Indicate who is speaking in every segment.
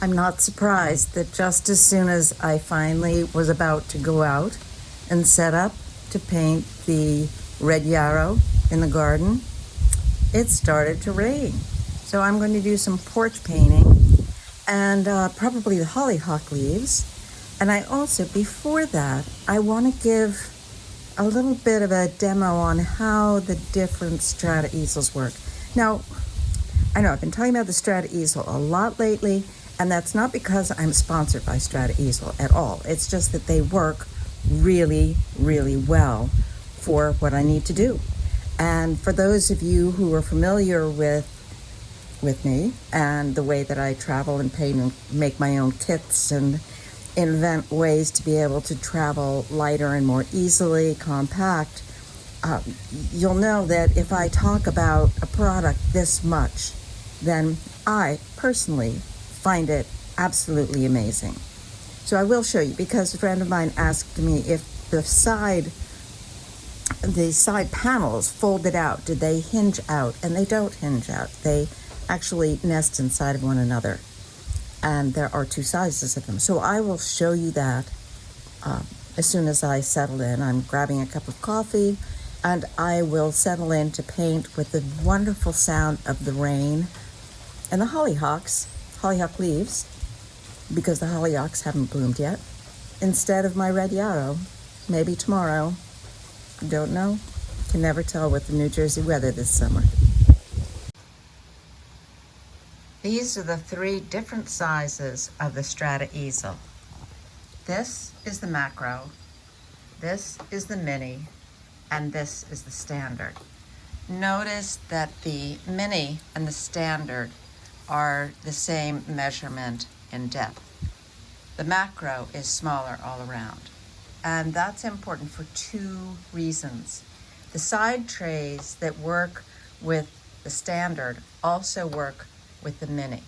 Speaker 1: I'm not surprised that just as soon as I finally was about to go out and set up to paint the red yarrow in the garden, it started to rain. So I'm going to do some porch painting and probably the hollyhock leaves. And I also, before that, I want to give a little bit of a demo on how the different Strada easels work. Now, I know I've been talking about the Strada Easel a lot lately, and that's not because I'm sponsored by Strada Easel at all. It's just that they work really, really well for what I need to do. And for those of you who are familiar with me and the way that I travel and paint and make my own kits and invent ways to be able to travel lighter and more easily, compact, you'll know that if I talk about a product this much, then I personally find it absolutely amazing. So I will show you, because a friend of mine asked me if the side panels folded out, did they hinge out? And they don't hinge out. They actually nest inside of one another. And there are two sizes of them. So I will show you that as soon as I settle in. I'm grabbing a cup of coffee, and I will settle in to paint with the wonderful sound of the rain and the hollyhock leaves, because the hollyhocks haven't bloomed yet, instead of my red yarrow. Maybe tomorrow. Don't know. Can never tell with the New Jersey weather this summer. These are the three different sizes of the Strada Easel. This is the macro, this is the mini, and this is the standard. Notice that the mini and the standard are the same measurement in depth. The macro is smaller all around, and that's important for two reasons. The side trays that work with the standard also work with the mini.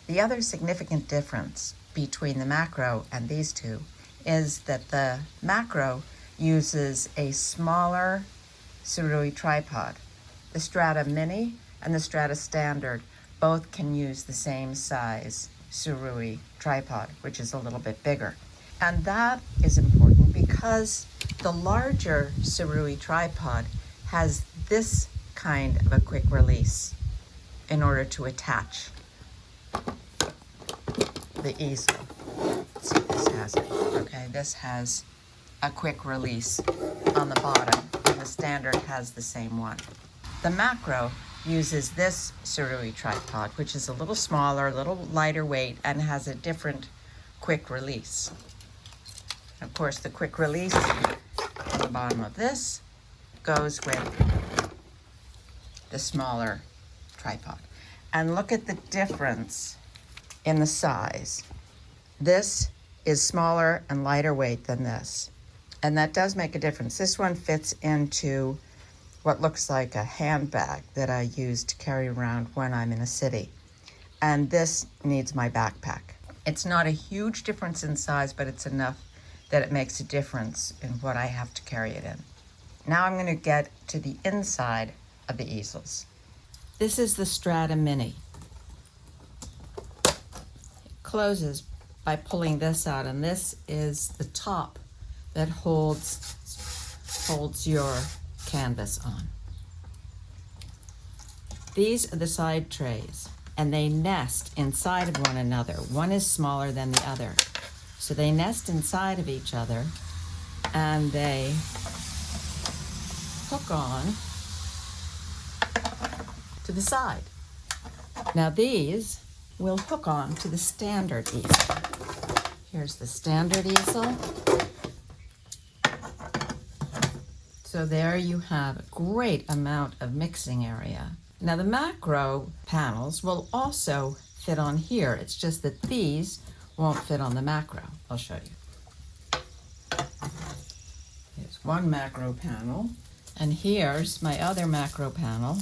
Speaker 1: The other significant difference between the macro and these two is that the macro uses a smaller Surui tripod. The Strada Mini and the Strada Standard both can use the same size Surui tripod, which is a little bit bigger. And that is important because the larger Surui tripod has this kind of a quick release in order to attach the easel. Let's see if this has it. Okay, this has a quick release on the bottom, and the standard has the same one. The macro uses this Surui tripod, which is a little smaller, a little lighter weight, and has a different quick release. Of course, the quick release on the bottom of this goes with the smaller tripod. And look at the difference in the size. This is smaller and lighter weight than this. And that does make a difference. This one fits into what looks like a handbag that I use to carry around when I'm in a city. And this needs my backpack. It's not a huge difference in size, but it's enough that it makes a difference in what I have to carry it in. Now I'm going to get to the inside of the easels. This is the Strada Mini. It closes by pulling this out, and this is the top that holds your canvas on. These are the side trays, and they nest inside of one another. One is smaller than the other. So they nest inside of each other, and they hook on to the side. Now these will hook on to the standard easel. Here's the standard easel. So there you have a great amount of mixing area. Now the macro panels will also fit on here. It's just that these won't fit on the macro. I'll show you. Here's one macro panel, and here's my other macro panel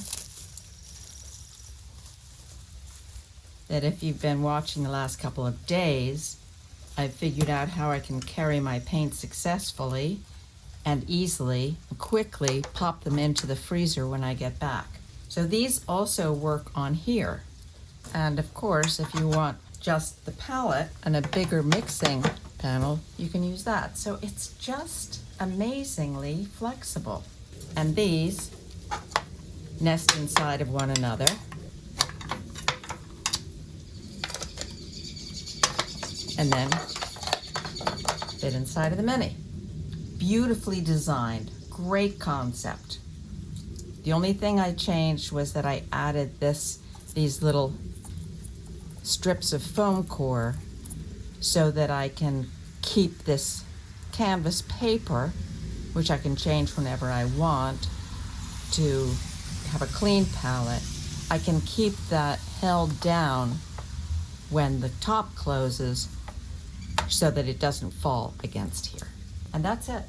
Speaker 1: that, if you've been watching the last couple of days, I've figured out how I can carry my paint successfully and easily and quickly pop them into the freezer when I get back. So these also work on here. And of course, if you want just the palette and a bigger mixing panel, you can use that. So it's just amazingly flexible. And these nest inside of one another. And then fit inside of the Mini. Beautifully designed, great concept. The only thing I changed was that I added these little strips of foam core so that I can keep this canvas paper, which I can change whenever I want to have a clean palette. I can keep that held down when the top closes so that it doesn't fall against here. And that's it.